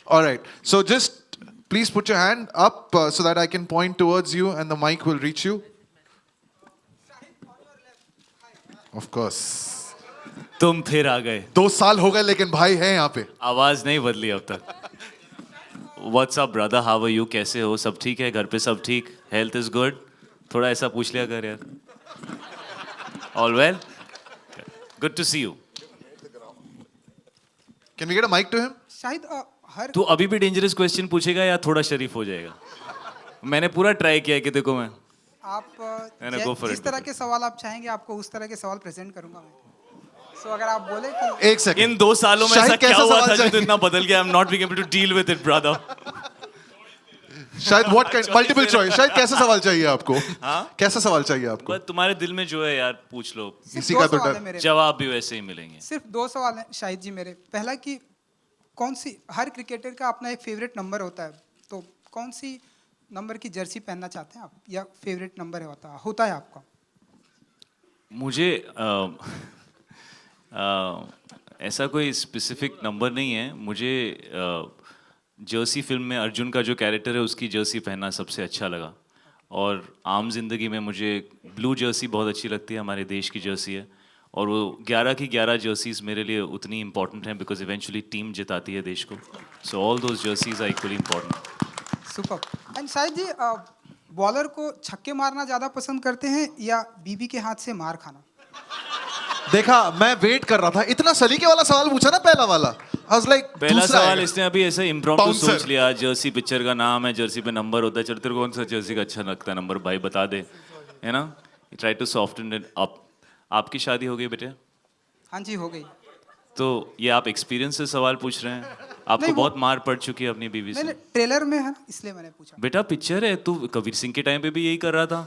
All right. So just please put your hand up so that I can point towards you and the mic will reach you. Of course. तुम फिर आ गए. 2 साल हो गए लेकिन भाई है यहाँ पे. आवाज नहीं बदली अब तक. What's up brother? How are you? कैसे हो? सब ठीक है? घर पे सब ठीक? Health is good? थोड़ा ऐसा पूछ लिया कर यार. All well? Good to see you. Can we get a mic to him? शायद हर तू अभी भी डेंजरस क्वेश्चन पूछेगा या थोड़ा शरीफ हो जाएगा? मैंने पूरा ट्राई किया है कि देखो मैं. आप go for जिस it, तरह go के सवाल आप चाहेंगे आपको उस तरह के सवाल प्रेजेंट करूंगा मैं. सो अगर आप बोले कि एक सेकंड. इन 2 सालों में ऐसा शाहिद, क्या कैसा हुआ सवाल था जो चाहिए? तू इतना बदल गया? I'm not being able to deal with it, brother. शायद what kind? Multiple choice. शायद कैसा सवाल चाहिए आपको? हाँ? कैसा सवाल चाहिए आपको? बस तुम्हारे दिल में जो है यार पूछ लो. सिर्फ इसी दो का तो सवाल डर. है मेरे. जवाब भी वैसे ही मिलेंगे. सिर्फ 2 सवाल हैं शाहिद जी मेरे. पहला कि कौन सी हर क्रिकेटर का अपना एक फेवरेट नंबर होता है, तो कौन सी नंबर की जर्सी पहनना चाहते हैं आप, या फेवरेट नंबर है होता है आपका? मुझे ऐसा कोई स्पेसिफिक नंबर नहीं है. मुझे जर्सी फिल्म में अर्जुन का जो कैरेक्टर है उसकी जर्सी पहनना सबसे अच्छा लगा. और आम जिंदगी में मुझे ब्लू जर्सी बहुत अच्छी लगती है. हमारे देश की जर्सी है और वो 11 की 11 जर्सीज मेरे लिए उतनी इंपॉर्टेंट हैं बिकॉज इवेंचुअली टीम जिताती है देश को. So all those jerseys are equally important. Super. And Shahid ji, bowler को छक्के मारना ज़्यादा पसंद करते हैं या बीबी के हाथ से मार खाना? देखा, मैं वेट कर रहा था. इतना सलीके वाला सवाल पूछा ना पहला वाला. I was like, पहला दूसरा सवाल आएगा. इसने अभी ऐसे इम्प्रॉम्प्टू Bouncer. सोच लिया. जर्सी पिक्चर का नाम है, जर्सी पे नंबर होता है. चल तेरे को कौन सा जर्सी का अच्छा लगता है नंबर, भाई बता दे, है ना. Try to soften it up. आपकी शादी हो गई बेटे? हाँ जी, हो गई. तो ये आप एक्सपीरियंस से सवाल पूछ रहे हैं? आपको नहीं, वो- बहुत मार पड़ चुकी है अपनी बीवी मैंने से. ट्रेलर में है ना, इसलिए मैंने पूछा. बेटा पिक्चर है. तू कबीर सिंह के टाइम पे भी यही कर रहा था.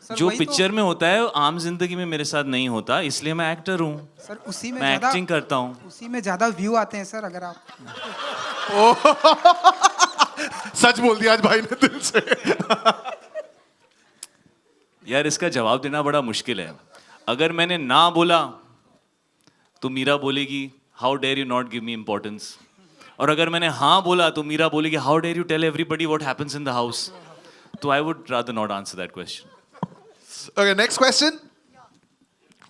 सर, जो वही तो- पिक्चर में होता है वो आम जिंदगी में मेरे साथ नहीं होता, इसलिए मैं एक्टर हूँ. सर उसी में मैं ज़्यादा एक्टिंग करता हूँ. उसी में ज़्यादा व्यू आते हैं सर. अगर आप सच बोल दिया आज भाई ने दिल से. यार इसका जवाब देना बड़ा मुश्किल है. अगर मैंने ना बोला तो मीरा बोलेगी how dare you not give me importance. और अगर मैंने हाँ बोला तो मीरा बोलेगी how dare you tell everybody what happens in the house. तो I would rather not answer that question. Okay, next question.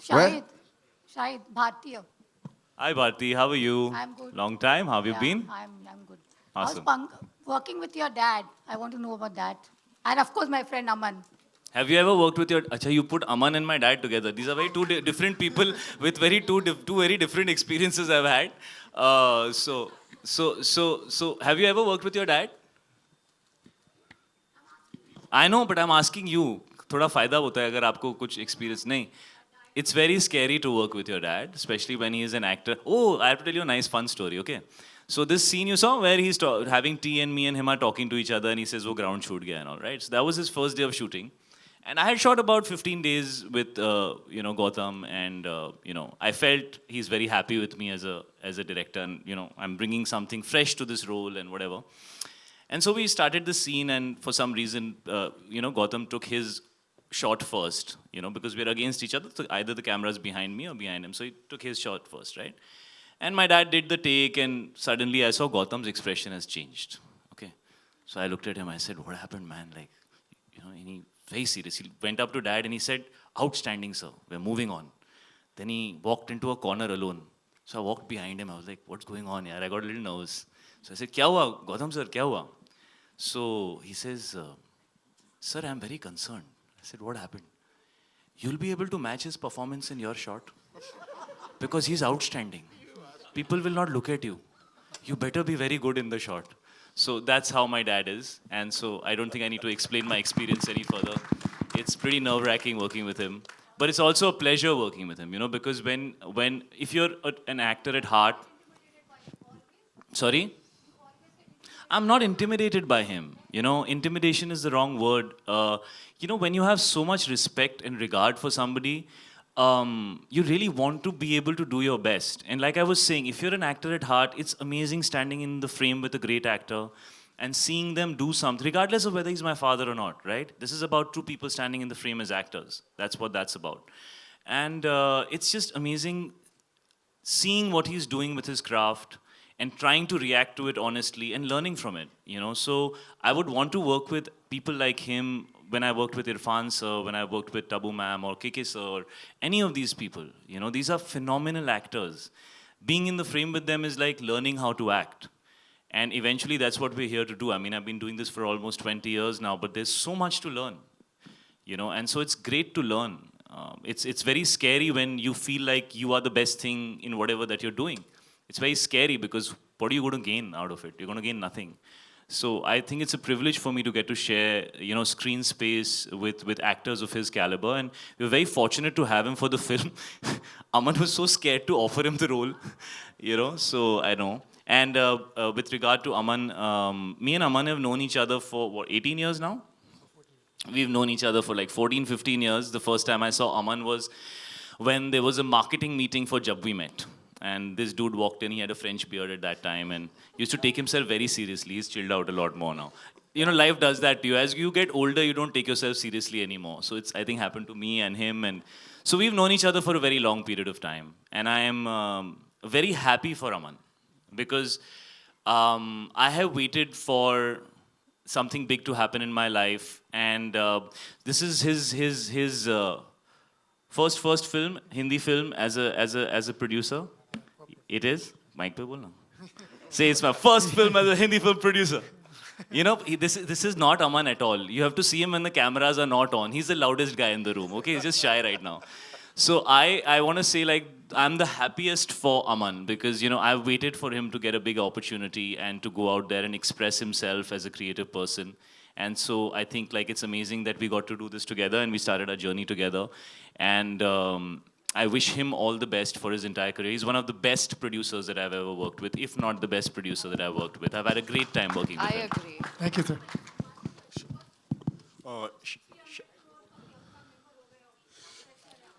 Shahid. Shahid, Bhartiya. Hi Bharti, how are you? I'm good. Long time, how have you Yeah, been? I'm good. Awesome. How's working with your dad? I want to know about that. And of course, my friend Aman. Have you ever worked with your? Acha, you put Aman and my dad together. These are very two different people with two very different experiences I've had. So, have you ever worked with your dad? I know, but I'm asking you. थोड़ा फायदा होता है अगर आपको कुछ experience नहीं. It's very scary to work with your dad, especially when he is an actor. Oh, I have to tell you a nice fun story, okay? So this scene you saw where he's having tea and me and him are talking to each other and he says, "Oh, ground shoot gaya," and all right. So that was his first day of shooting, and I had shot about 15 days with Gautam, and I felt he's very happy with me as a director, and I'm bringing something fresh to this role and whatever. And so we started the scene, and for some reason, Gautam took his shot first, because we're against each other. So either the camera's behind me or behind him. So he took his shot first, right? And my dad did the take, and suddenly I saw Gautam's expression has changed. Okay. So I looked at him, I said, "What happened, man?" And he very serious. He went up to dad and he said, "Outstanding, sir. We're moving on." Then he walked into a corner alone. So I walked behind him. I was like, "What's going on here?" I got a little nervous. So I said, "Kya hua? Gautam sir, kya hua?" So he says, "Sir, I'm very concerned." I said, "What happened?" "You'll be able to match his performance in your shot because he's outstanding. People will not look at you. You better be very good in the shot." So that's how my dad is. And so I don't think I need to explain my experience any further. It's pretty nerve-wracking working with him. But it's also a pleasure working with him, because when if you're an actor at heart. Sorry? I'm not intimidated by him. Intimidation is the wrong word. When you have so much respect and regard for somebody, you really want to be able to do your best. And like I was saying, if you're an actor at heart, it's amazing standing in the frame with a great actor and seeing them do something, regardless of whether he's my father or not, right? This is about two people standing in the frame as actors. That's what that's about. And it's just amazing seeing what he's doing with his craft and trying to react to it honestly and learning from it, you know. So I would want to work with people like him when I worked with Irfan sir, when I worked with Tabu ma'am or KK sir, or any of these people. You know, these are phenomenal actors. Being in the frame with them is like learning how to act. And eventually that's what we're here to do. I mean, I've been doing this for almost 20 years now, but there's so much to learn, you know, and so it's great to learn. It's very scary when you feel like you are the best thing in whatever that you're doing. It's very scary because what are you going to gain out of it? You're going to gain nothing. So I think it's a privilege for me to get to share, you know, screen space with actors of his caliber, and we're very fortunate to have him for the film. Aman was so scared to offer him the role, you know. So I know. And with regard to Aman, me and Aman have known each other for what, 18 years now. We've known each other for like 14, 15 years. The first time I saw Aman was when there was a marketing meeting for Jab We Met. And this dude walked in, he had a French beard at that time and used to take himself very seriously. He's chilled out a lot more now. You know, life does that to you. As you get older, you don't take yourself seriously anymore. So it's, I think, happened to me and him. And so we've known each other for a very long period of time. And I am very happy for Aman because I have waited for something big to happen in my life. And this is his first film, Hindi film, as a producer. It is? Mic pe bolna. Say it's my first film as a Hindi film producer. You know, this is not Aman at all. You have to see him when the cameras are not on. He's the loudest guy in the room, okay? He's just shy right now. So I want to say, like, I'm the happiest for Aman because, you know, I've waited for him to get a big opportunity and to go out there and express himself as a creative person. And so I think, like, it's amazing that we got to do this together and we started our journey together. And I wish him all the best for his entire career. He's one of the best producers that I've ever worked with, if not the best producer that I've worked with. I've had a great time working with I him. agree. Thank you, sir.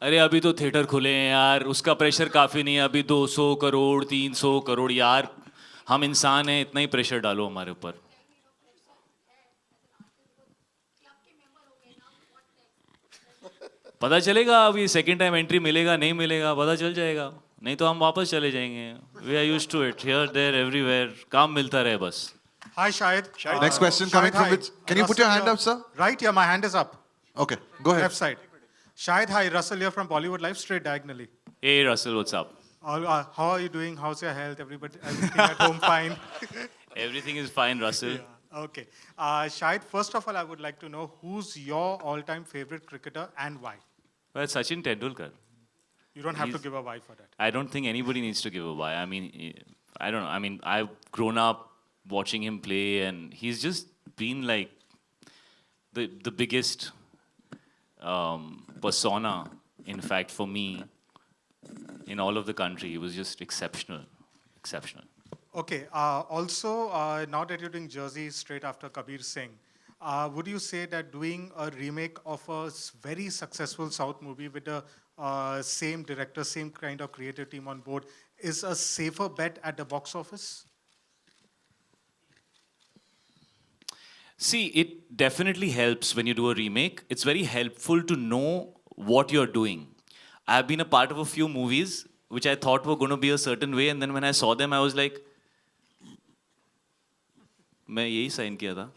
अरे अभी तो theatre खुले हैं यार, उसका pressure काफ़ी नहीं है, अभी 200 करोड़ 300 करोड़ यार, हम इंसान हैं, इतना ही प्रेशर डालो हमारे ऊपर. पता चलेगा अभी सेकंड टाइम एंट्री मिलेगा नहीं मिलेगा, पता चल जाएगा, नहीं तो हम वापस चले जाएंगे. We are used to it, here there everywhere, काम मिलता रहे बस. Hi, Shahid. Next question coming from which? Can you put your hand up, sir? Right, yeah, my hand is up. Okay, go ahead. Left side. Shahid, hi, Russell here from Bollywood Live, straight diagonally. Hey Russell, what's up? How are you doing? How's your health? Everything at home fine? Everything is fine, Russell. Okay. Shahid, first of all, I would like to know who's your all-time favorite cricketer and why? Well, Sachin Tendulkar. You don't have to He's- give a why for that. I don't think anybody needs to give a why. I mean, I don't know. I mean, I've grown up watching him play, and he's just been like the biggest persona, in fact, for me in all of the country. He was just exceptional, exceptional. Okay. Also, now that you're doing Jersey straight after Kabir Singh, would you say that doing a remake of a very successful South movie with the same director, same kind of creative team on board is a safer bet at the box office? See, it definitely helps when you do a remake. It's very helpful to know what you're doing. I've been a part of a few movies which I thought were going to be a certain way, and then when I saw them, I was like, मैं यही sign किया था,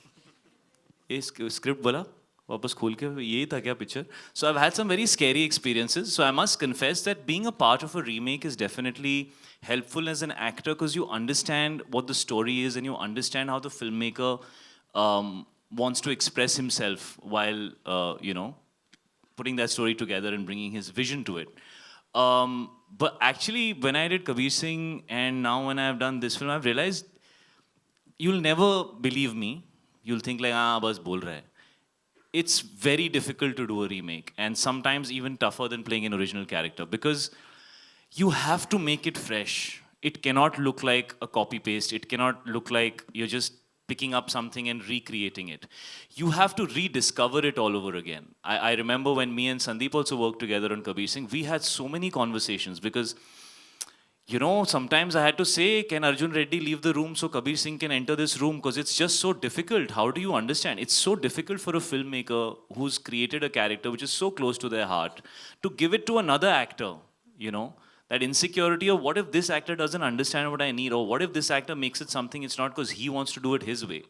ये script बोला, वापस खोल के यही था क्या picture. So I've had some very scary experiences. So I must confess that being a part of a remake is definitely helpful as an actor because you understand what the story is and you understand how the filmmaker wants to express himself while, you know, putting that story together and bringing his vision to it. But actually, when I did Kabir Singh and now when I've done this film, I've realized you'll never believe me. You'll think like, bas bol raha hai. It's very difficult to do a remake and sometimes even tougher than playing an original character because you have to make it fresh. It cannot look like a copy paste. It cannot look like you're just picking up something and recreating it. You have to rediscover it all over again. I remember when me and Sandeep also worked together on Kabir Singh, we had so many conversations because, you know, sometimes I had to say, can Arjun Reddy leave the room so Kabir Singh can enter this room? Because it's just so difficult. How do you understand? It's so difficult for a filmmaker who's created a character which is so close to their heart to give it to another actor, you know. That insecurity of what if this actor doesn't understand what I need, or what if this actor makes it something it's not because he wants to do it his way.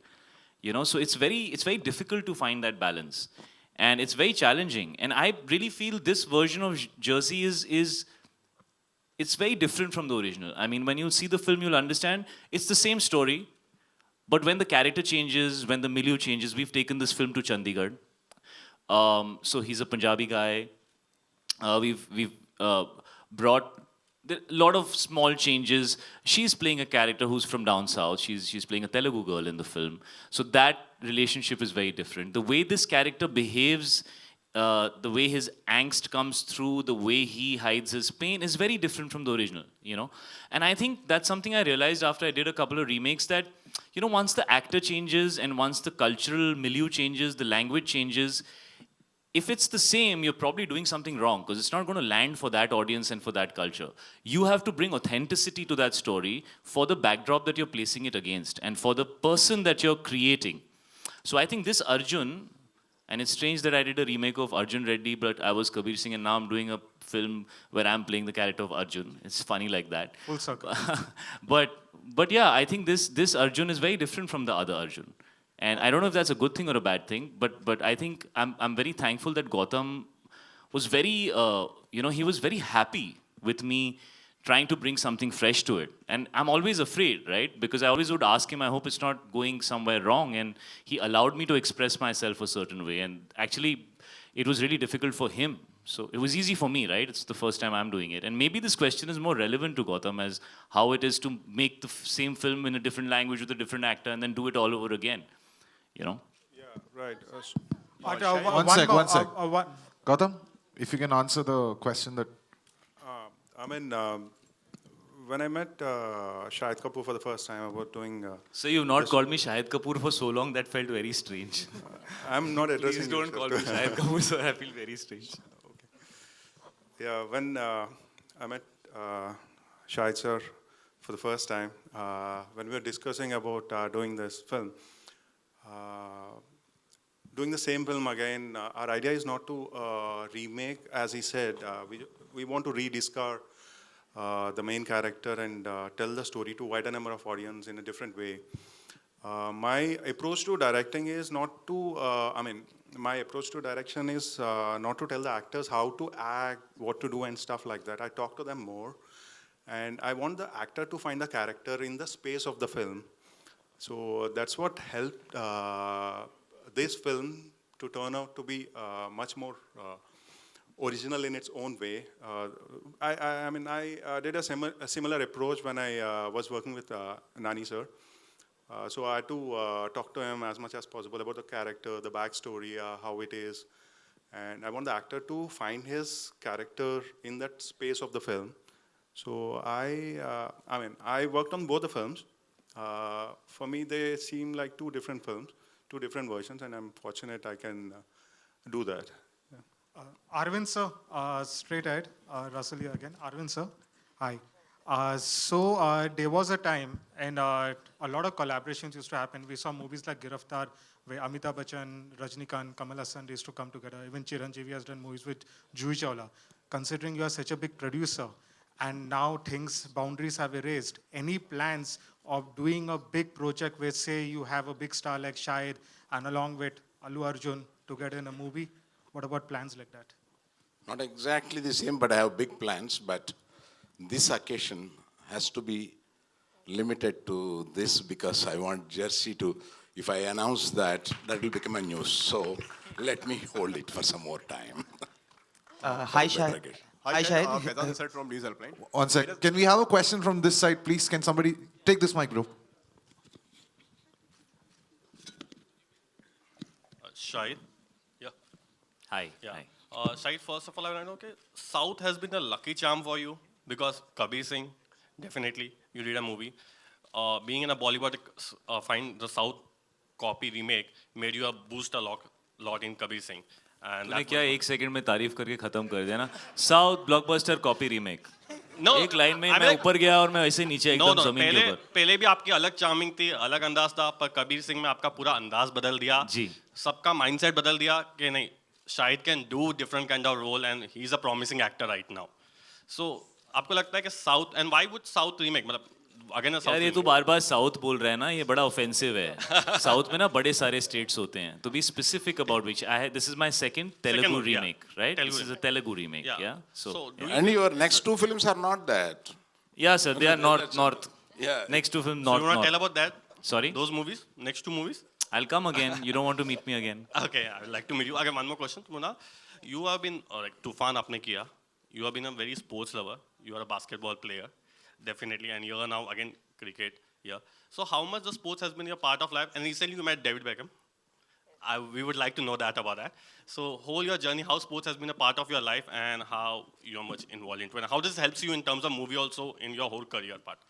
You know, so it's very difficult to find that balance, and it's very challenging. And I really feel this version of Jersey is it's very different from the original. I mean, when you see the film, you'll understand it's the same story, but when the character changes, when the milieu changes, we've taken this film to Chandigarh. So he's a Punjabi guy. We've brought a lot of small changes. She's playing a character who's from down south. She's playing a Telugu girl in the film. So that relationship is very different. The way this character behaves, the way his angst comes through, the way he hides his pain is very different from the original, you know. And I think that's something I realized after I did a couple of remakes, that, you know, once the actor changes and once the cultural milieu changes, the language changes, if it's the same, you're probably doing something wrong, because it's not going to land for that audience and for that culture. You have to bring authenticity to that story for the backdrop that you're placing it against and for the person that you're creating. So I think this Arjun, and it's strange that I did a remake of Arjun Reddy, but I was Kabir Singh, and now I'm doing a film where I'm playing the character of Arjun. It's funny like that. Full circle. but yeah, I think this Arjun is very different from the other Arjun. And I don't know if that's a good thing or a bad thing, but I think I'm very thankful that Gautam was very, he was very happy with me trying to bring something fresh to it. And I'm always afraid, right? Because I always would ask him, I hope it's not going somewhere wrong. And he allowed me to express myself a certain way. And actually, it was really difficult for him. So it was easy for me, right? It's the first time I'm doing it. And maybe this question is more relevant to Gautam as how it is to make the same film in a different language with a different actor and then do it all over again. You know? Yeah, right. One sec. Gautam, if you can answer the question that. I mean, when I met Shahid Kapoor for the first time about doing... So you've not called me Shahid Kapoor for so long, that felt very strange. I'm not addressing Please don't you, call sir. me Shahid Kapoor, sir. I feel very strange. Yeah, when I met Shahid sir for the first time, when we were discussing about doing this film, doing the same film again, our idea is not to remake, as he said. We want to rediscover the main character and tell the story to wider number of audience in a different way. My approach to directing is not to, my approach to direction is not to tell the actors how to act, what to do and stuff like that. I talk to them more. And I want the actor to find the character in the space of the film. So that's what helped this film to turn out to be much more original in its own way. I did a similar approach when I was working with Nani sir. So I had to talk to him as much as possible about the character, the backstory, how it is. And I want the actor to find his character in that space of the film. So I worked on both the films. For me, they seem like two different films, two different versions, and I'm fortunate I can do that. Yeah. Arvind sir, straight ahead, Russell here again. Arvind sir, hi. So there was a time, and a lot of collaborations used to happen. We saw movies like Giraftar, where Amitabh Bachchan, Rajnikant, Kamal Hassan used to come together. Even Chiranjeevi has done movies with Juhi Chawla. Considering you are such a big producer, and now boundaries have erased, any plans of doing a big project where, say, you have a big star like Shahid and along with Allu Arjun together in a movie? What about plans like that? Not exactly the same, but I have big plans. But this occasion has to be limited to this because I want Jersey to, if I announce that, that will become a news. So let me hold it for some more time. Hi, Shahid. Hi, Shahid. Faizan this side from News Helpline. One sec. Can we have a question from this side, please? Can somebody take this mic, bro? Shahid. Yeah. Hi. Yeah. Hi. Shahid, first of all, I want to know, okay, South has been a lucky charm for you because Kabir Singh, definitely, you did a movie. Being in a Bollywood, find the South copy remake made you a boost a lot in Kabir Singh. And तूने that क्या was- एक second में तारीफ करके खत्म कर दिया ना? South blockbuster copy remake. No, एक लाइन में I मैं mean, ऊपर गया और मैं ऐसे नीचे No, एकदम no, जमीन के ऊपर. पहले भी आपकी अलग चार्मिंग थी, अलग अंदाज था, पर कबीर सिंह में आपका पूरा अंदाज बदल दिया. जी. सबका माइंडसेट बदल दिया कि नहीं, Shahid can do different kind of role and he's a promising actor right now. So आपको लगता है कि south and why would south remake मतलब अगेन यार ये तो बार बार साउथ बोल रहा है ना, ये बड़ा ऑफेंसिव है. साउथ में ना बड़े सारे स्टेट्स होते हैं. तो be specific about which I this is my second Telugu one, yeah. Remake, right? Telugu this is a Telugu remake, या? So do you And your next two films are not that. Yeah, sir, they are north. Yeah. Next two film so you want to north. tell about that? Sorry? Those movies, next two movies. I'll come again. You don't want to meet me again. Okay, I would like to meet you. Okay, one more question, Muna. You have been like Tufan आपने किया. You have been a very sports lover. You are a basketball player, definitely, and you are now again cricket. Yeah. So how much the sports has been your part of life? And recently you met David Beckham. We would like to know that about that. So whole your journey, how sports has been a part of your life, and how you're much involved into it. And how this helps you in terms of movie also in your whole career part.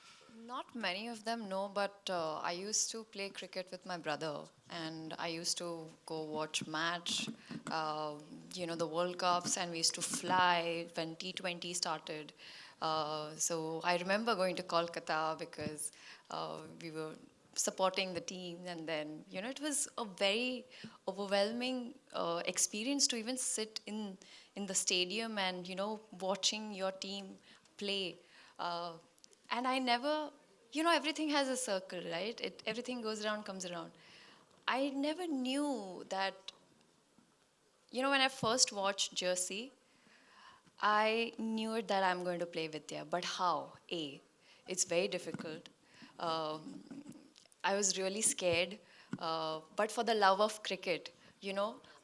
Not many of them know, but I used to play cricket with my brother, and I used to go watch match, the World Cups, and we used to fly when T20 started. So I remember going to Kolkata because we were supporting the team, and then it was a very overwhelming experience to even sit in the stadium and watching your team play. And I never, everything has a circle, right? Everything goes around, comes around. I never knew that, when I first watched Jersey, I knew it that I'm going to play Vidya. But how? It's very difficult. I was really scared. But for the love of cricket,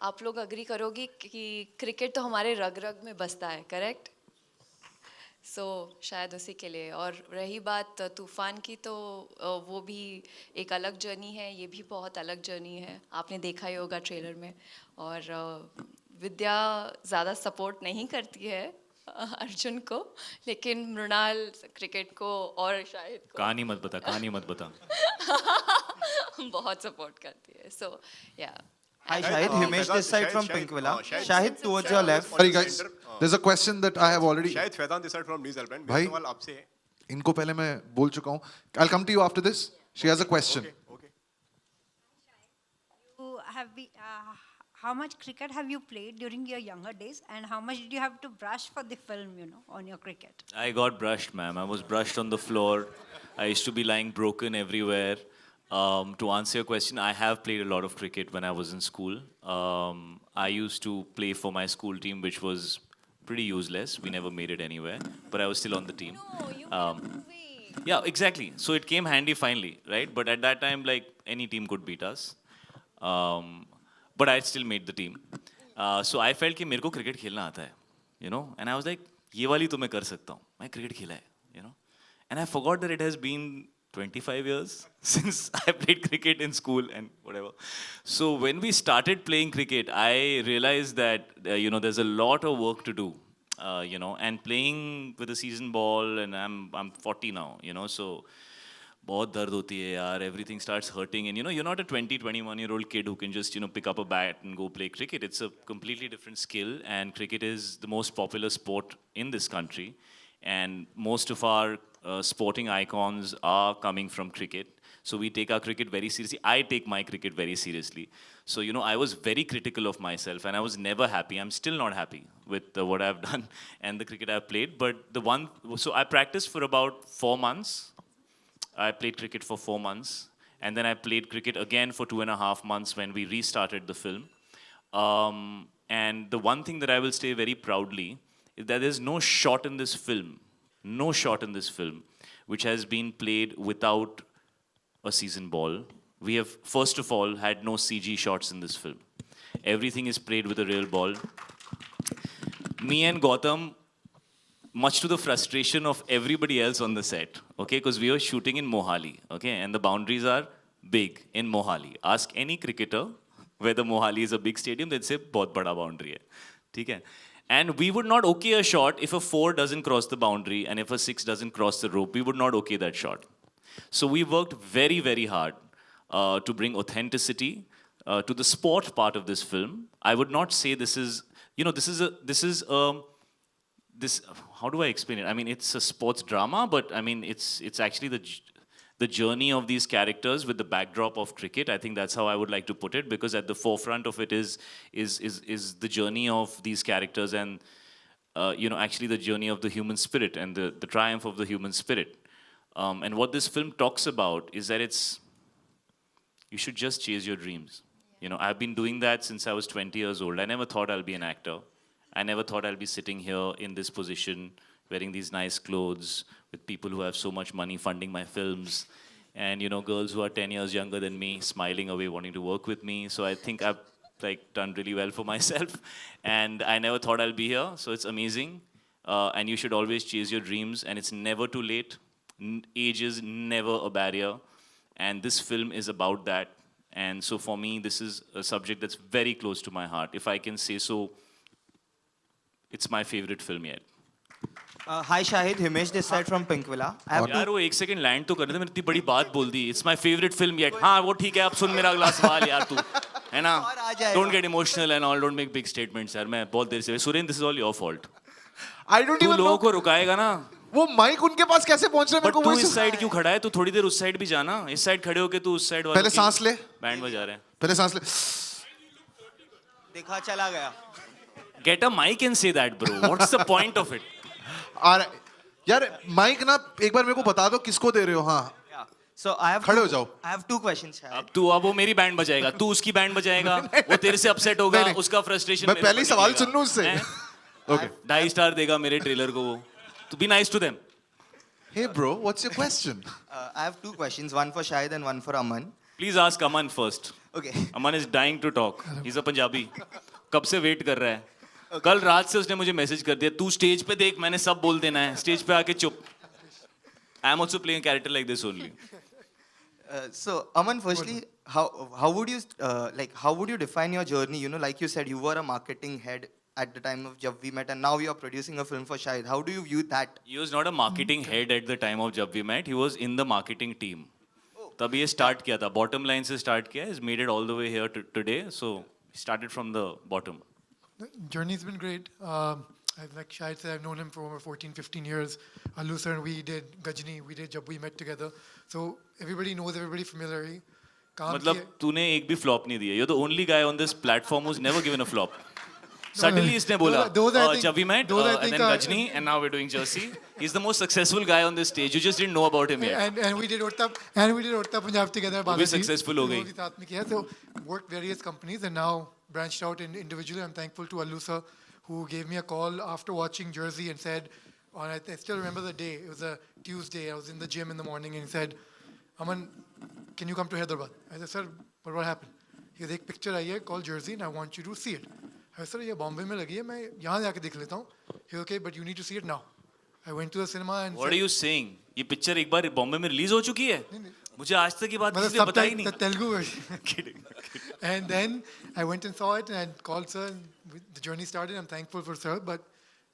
आप लोग agree करोगे कि cricket तो हमारे रग रग में बसता है, correct? सो शायद उसी के लिए. और रही बात तूफ़ान की, तो वो भी एक अलग जर्नी है, ये भी बहुत अलग जर्नी है. आपने देखा ही होगा ट्रेलर में. और विद्या ज़्यादा सपोर्ट नहीं करती है अर्जुन को, लेकिन मृणाल क्रिकेट को और शाहिद को कहानी मत बता. बहुत सपोर्ट करती है. सो या Hi Shahid, Himesh this side from Pinkvilla. Shahid towards your left. Sorry guys, there's a question that I have already. शायद Faizan this side from New Zealand. भाई, मेरा सवाल आपसे है. इनको पहले मैं बोल चुका हूँ. I'll come to you after this. She has a question. Okay. You have been, how much cricket have you played during your younger days, and how much did you have to brush for the film, on your cricket? I got brushed, ma'am. I was brushed on the floor. I used to be lying broken everywhere. To answer your question, I have played a lot of cricket when I was in school. I used to play for my school team, which was pretty useless. We never made it anywhere, but I was still on the team. No, you made a movie. Yeah, exactly. So it came handy finally, right? But at that time, like, any team could beat us. But I still made the team. So I felt कि मेरे को cricket खेलना आता है, And I was like, ये वाली तो मैं कर सकता हूँ. मैं cricket खेला है, And I forgot that it has been 25 years since I played cricket in school and whatever. So when we started playing cricket, I realized that, there's a lot of work to do, and playing with a season ball, and I'm 40 now, so बहुत दर्द होती है यार, everything starts hurting, and you're not a 21-year-old kid who can just pick up a bat and go play cricket. It's a completely different skill, and cricket is the most popular sport in this country, and most of our sporting icons are coming from cricket. So we take our cricket very seriously. I take my cricket very seriously. So, I was very critical of myself, and I was never happy. I'm still not happy with what I've done and the cricket I've played. But so I practiced for about 4 months. I played cricket for 4 months. And then I played cricket again for 2.5 months when we restarted the film. And the one thing that I will say very proudly is that there's no shot in this film, which has been played without a season ball. We have, first of all, had no CG shots in this film. Everything is played with a real ball. Me and Gautam, much to the frustration of everybody else on the set, okay, because we were shooting in Mohali, okay, and the boundaries are big in Mohali. Ask any cricketer whether Mohali is a big stadium, they'd say, बहुत बड़ा boundary है, ठीक है? And we would not okay a shot if a 4 doesn't cross the boundary and if a 6 doesn't cross the rope. We would not okay that shot. So we worked very, very hard to bring authenticity to the sport part of this film. I would not say this is, how do I explain it? I mean, it's a sports drama, but I mean, it's actually the journey of these characters with the backdrop of cricket. I think that's how I would like to put it, because at the forefront of it is the journey of these characters, and actually the journey of the human spirit and the triumph of the human spirit. And what this film talks about is that you should just chase your dreams. I've been doing that since I was 20 years old. I never thought I'll be an actor. I never thought I'll be sitting here in this position, wearing these nice clothes, with people who have so much money funding my films, and girls who are 10 years younger than me, smiling away, wanting to work with me. So I think I've done really well for myself, and I never thought I'll be here. So it's amazing, and you should always chase your dreams, and it's never too late. Age is never a barrier, and this film is about that. And so for me, this is a subject that's very close to my heart. If I can say so, it's my favorite film yet. Hi Shahid, Himesh this side from Pinkvilla. I have यार वो एक second land तो करने दे, मैंने इतनी बड़ी बात बोल दी. It's my favorite film yet. हाँ वो ठीक है, अब सुन मेरा अगला सवाल यार तू, है ना? Don't get emotional and all, don't make big statements यार. मैं बहुत देर से Suren, this is all your fault. I don't तू even लोगों know. को रुकाएगा ना? वो माइक उनके पास कैसे पहुंच रहा है? बट तू इस साइड क्यों खड़ा है? तू थोड़ी देर उस साइड भी जाना. इस साइड खड़े होके तू उस साइड वाले पहले सांस ले. बैंड बजा रहे हैं. पहले सांस ले. देखा चला गया. Get a mic and say that, bro. What's the point of it? यार माइक ना एक बार मेरे को बता दो किसको दे रहे हो. हाँ. So I have खड़े हो जाओ. I have two questions. अब वो मेरी बैंड बजाएगा, तू उसकी बैंड बजाएगा, वो तेरे से अपसेट होगा, उसका फ्रस्ट्रेशन. मैं पहले ही सवाल सुन लूं उससे. Okay. 2.5 स्टार देगा मेरे ट्रेलर को वो. To be nice to them. Hey bro, what's your question? I have two questions, one for Shahid and one for Aman. Please ask Aman first. Okay. Aman is dying to talk. He's a Punjabi. कब से wait कर रहा है? कल रात से उसने मुझे मैसेज कर दिया, तू स्टेज पे देख, मैंने सब बोल देना है, स्टेज पे आके चुप. I am also playing a character like this only. So Aman, firstly, how would you define your journey? Like you said, you were a marketing head at the time of Jab We Met, and now you are producing a film for Shahid. How do you view that? He was not a marketing head at the time of Jab We Met. He was in the marketing team. तभी ये start किया था. Bottom line से start किया. He's made it all the way here to today. So he started from the bottom. The journey's been great. Like Shahid said, I've known him for over 14, 15 years. Allu sir and we did Gajni, we did Jab We Met together. So everybody knows everybody familiarly. मतलब तूने एक भी flop नहीं दिया. You're the only guy on this platform who's never given a flop. Suddenly इसने बोला, Jab We Met, and then Gajni, and now we're doing Jersey. He's the most successful guy on this stage. You just didn't know about him yet. And we did Orta Punjab together. वो भी successful हो गई. साथ में किया. So worked various companies and now branched out individually. I'm thankful to Allu sir, who gave me a call after watching Jersey and said, I still remember the day, it was a Tuesday, I was in the gym in the morning and he said, Aman, can you come to Hyderabad? I said, sir, what happened? He said, एक picture आई है called Jersey and I want you to see it. I said, sir, ये Bombay में लगी है, मैं यहाँ जाके देख लेता हूँ. He said, okay, but you need to see it now. I went to the cinema and What are you saying? ये picture एक बार बॉम्बे में रिलीज हो चुकी है? मुझे आज तक ये बात किसी ने बताई नहीं. The Telugu version. Kidding. And then I went and saw it and called sir and the journey started. I'm thankful for sir, but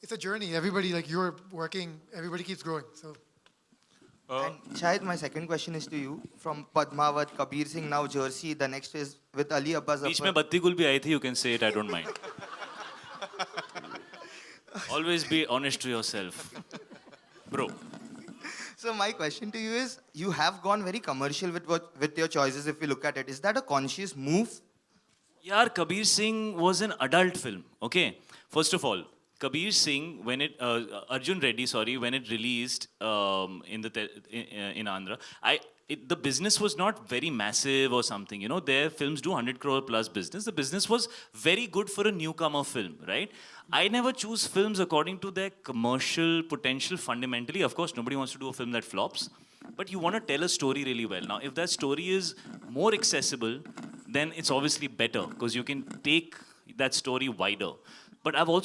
it's a journey. Everybody, like you're working, everybody keeps growing. So. And Shahid, my second question is to you. From Padmavat, Kabir Singh, now Jersey, the next is with Ali Abbas beach Zafar. में बत्ती गुल भी आई थी. You can say it. I don't mind. Always be honest to yourself, bro. So my question to you is, you have gone very commercial with your choices. If you look at it, is that a conscious move? यार Kabir Singh was an adult film. Okay, first of all, Kabir Singh, when it Arjun Reddy, sorry, when it released in Andhra, the business was not very massive or something. Their films do 100 crore plus business. The business was very good for a newcomer film, right? I never choose films according to their commercial potential fundamentally. Of course, nobody wants to do a film that flops, but you want to tell a story really well. Now, if that story is more accessible, then it's obviously better because you can take that story wider. But I've also